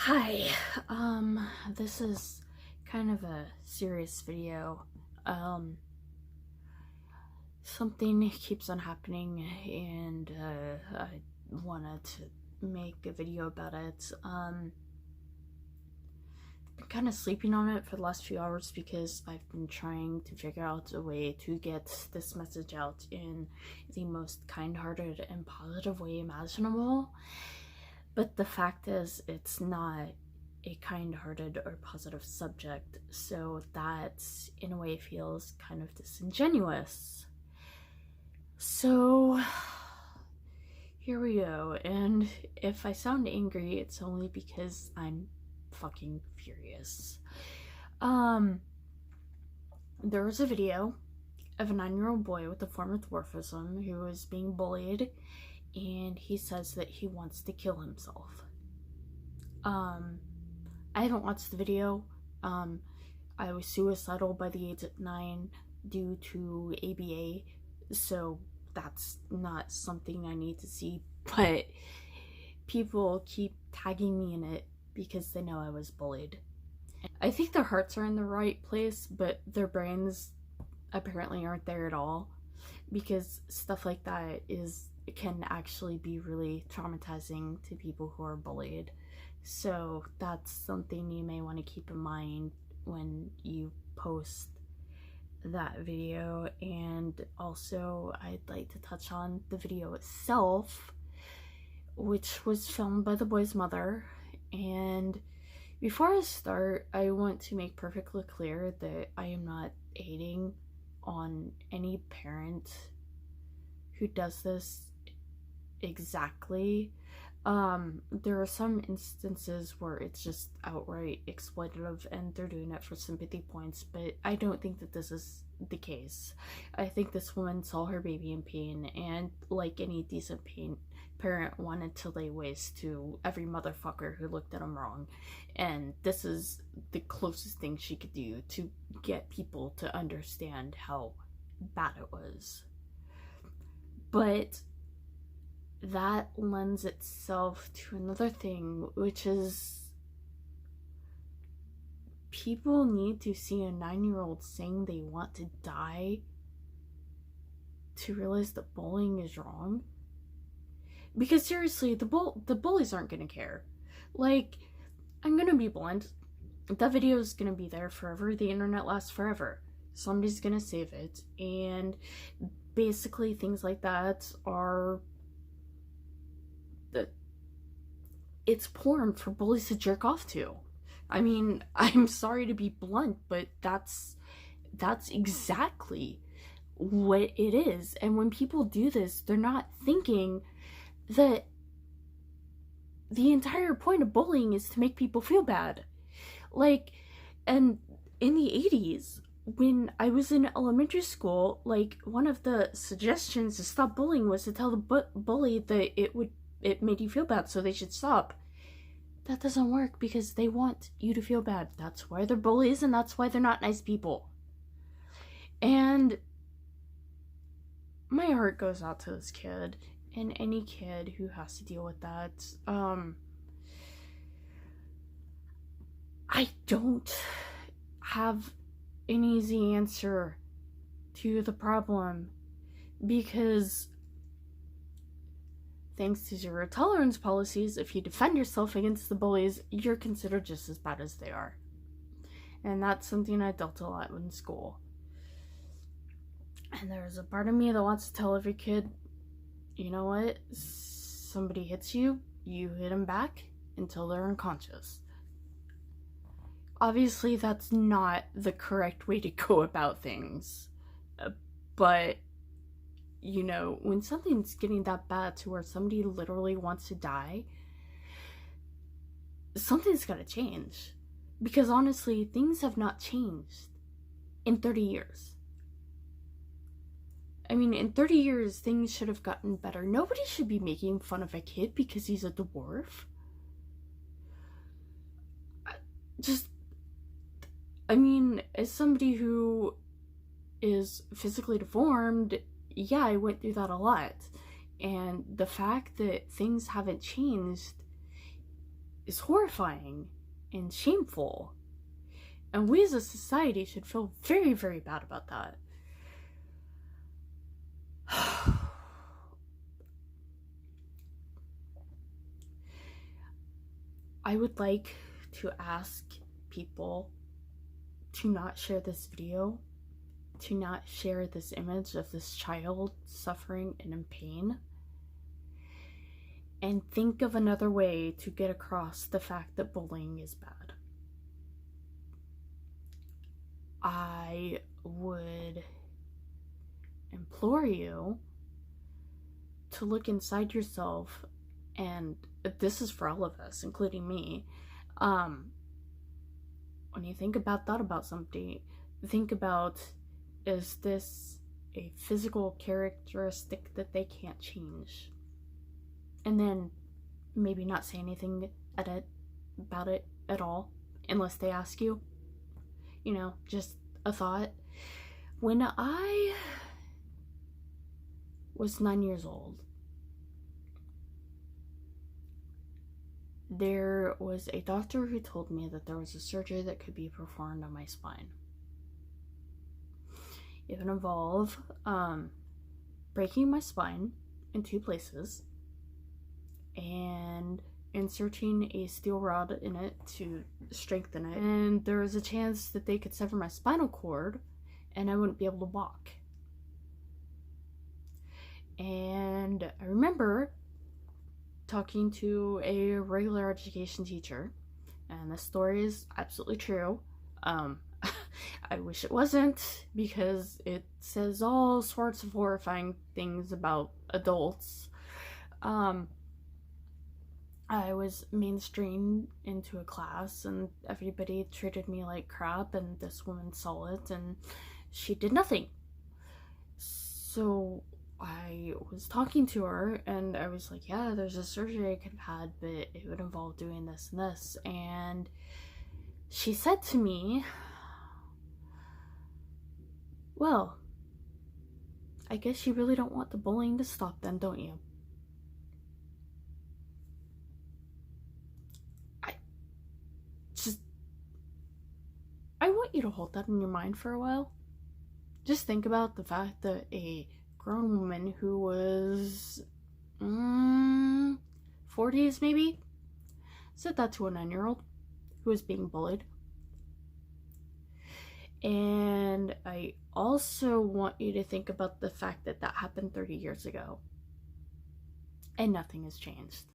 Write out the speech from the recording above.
Hi, this is kind of a serious video. Something keeps on happening and, I wanted to make a video about it. I've been kind of sleeping on it for the last few hours because I've been trying to figure out a way to get this message out in the most kind-hearted and positive way imaginable. But the fact is, it's not a kind-hearted or positive subject, so that in a way feels kind of disingenuous. So here we go, and if I sound angry, it's only because I'm fucking furious. There was a video of a 9-year-old boy with a form of dwarfism who was being bullied, and he says that he wants to kill himself. I haven't watched the video. I was suicidal by the age of 9 due to ABA, so that's not something I need to see, but people keep tagging me in it because they know I was bullied. I think their hearts are in the right place, but their brains apparently aren't there at all, because stuff like that can actually be really traumatizing to people who are bullied. So that's something you may want to keep in mind when you post that video. And also, I'd like to touch on the video itself, which was filmed by the boy's mother. And before I start, I want to make perfectly clear that I am not hating on any parent who does this exactly. There are some instances where it's just outright exploitative and they're doing it for sympathy points, but I don't think that this is the case. I think this woman saw her baby in pain, and like any decent parent, wanted to lay waste to every motherfucker who looked at him wrong, and this is the closest thing she could do to get people to understand how bad it was. But that lends itself to another thing, which is people need to see a 9-year-old saying they want to die to realize that bullying is wrong. Because seriously, the bullies aren't gonna care. Like, I'm gonna be blunt, that video is gonna be there forever. The internet lasts forever. Somebody's gonna save it, and basically things like that are it's porn for bullies to jerk off to. I mean, I'm sorry to be blunt, but that's exactly what it is. And when people do this, they're not thinking that the entire point of bullying is to make people feel bad. Like, and in the 80s, when I was in elementary school, like, one of the suggestions to stop bullying was to tell the bully that it made you feel bad, so they should stop. That doesn't work because they want you to feel bad. That's why they're bullies, and that's why they're not nice people. And my heart goes out to this kid and any kid who has to deal with that. I don't have an easy answer to the problem, because thanks to zero tolerance policies, if you defend yourself against the bullies, you're considered just as bad as they are. And that's something I dealt a lot with in school. And there's a part of me that wants to tell every kid, you know what? Somebody hits you, you hit them back until they're unconscious. Obviously, that's not the correct way to go about things. But you know, when something's getting that bad to where somebody literally wants to die, something's gotta change. Because honestly, things have not changed in 30 years. I mean, in 30 years, things should have gotten better. Nobody should be making fun of a kid because he's a dwarf. I mean, as somebody who is physically deformed, yeah, I went through that a lot. And the fact that things haven't changed is horrifying and shameful. And we as a society should feel very, very bad about that. I would like to ask people to not share this video, to not share this image of this child suffering and in pain, and think of another way to get across the fact that bullying is bad. I would implore you to look inside yourself, and this is for all of us, including me. When you think about something, think about, is this a physical characteristic that they can't change? And then maybe not say anything about it at all, unless they ask you. You know, just a thought. When I was 9 years old, there was a doctor who told me that there was a surgery that could be performed on my spine. It would involve breaking my spine in 2 places and inserting a steel rod in it to strengthen it, and there was a chance that they could sever my spinal cord and I wouldn't be able to walk. And I remember talking to a regular education teacher, and this story is absolutely true. I wish it wasn't, because it says all sorts of horrifying things about adults. I was mainstreamed into a class and everybody treated me like crap, and this woman saw it and she did nothing. So I was talking to her and I was like, yeah, there's a surgery I could have had, but it would involve doing this and this. And she said to me, well, I guess you really don't want the bullying to stop then, don't you? I want you to hold that in your mind for a while. Just think about the fact that a grown woman who was 40s maybe said that to a 9-year-old who was being bullied. And I also want you to think about the fact that that happened 30 years ago and nothing has changed.